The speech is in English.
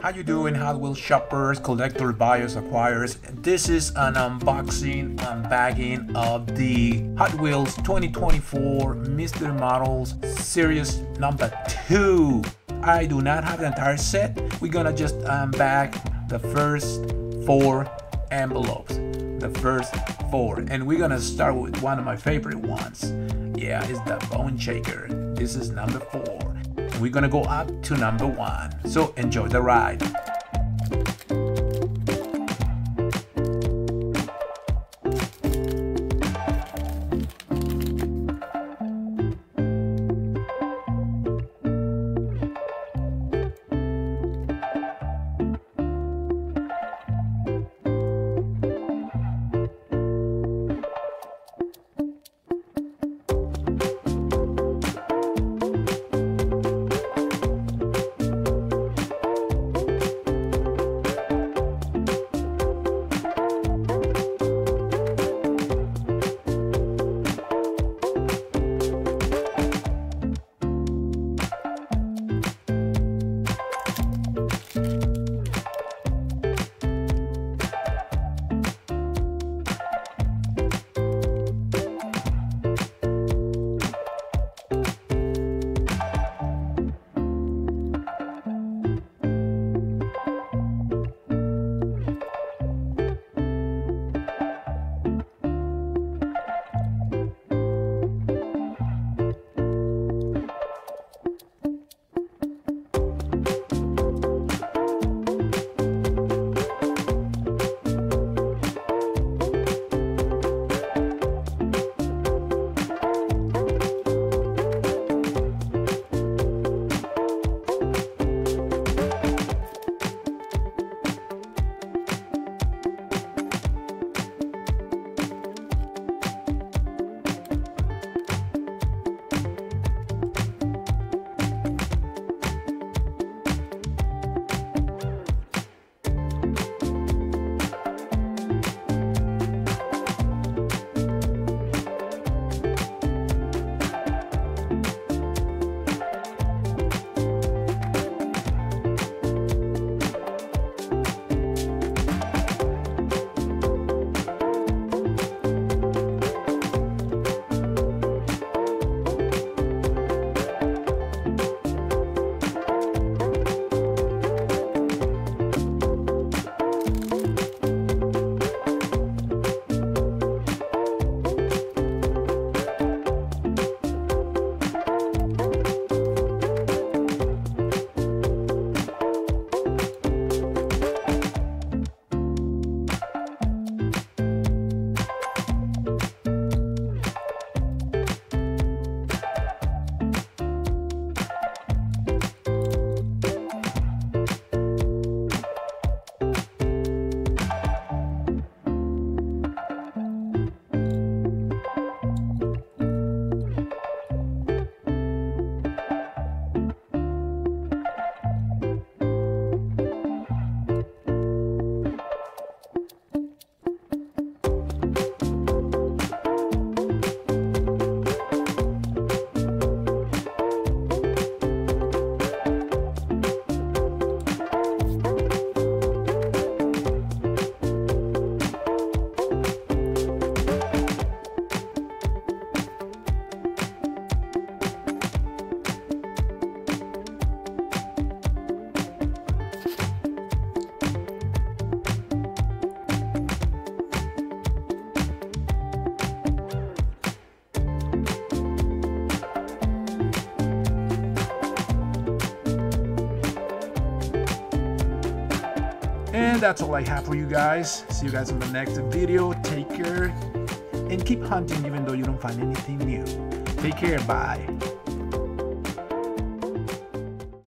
How you doing, Hot Wheels shoppers, collector, buyers, acquirers? This is an unboxing, unbagging of the Hot Wheels 2024 Mystery Models Series number 2. I do not have the entire set. We're gonna just unbag the first 4 envelopes. The first 4. And we're gonna start with one of my favorite ones. Yeah, it's the Bone Shaker. This is number 4. We're gonna go up to number 1. So enjoy the ride. And that's all I have for you guys. See you guys in the next video. Take care and keep hunting even though you don't find anything new. Take care. Bye.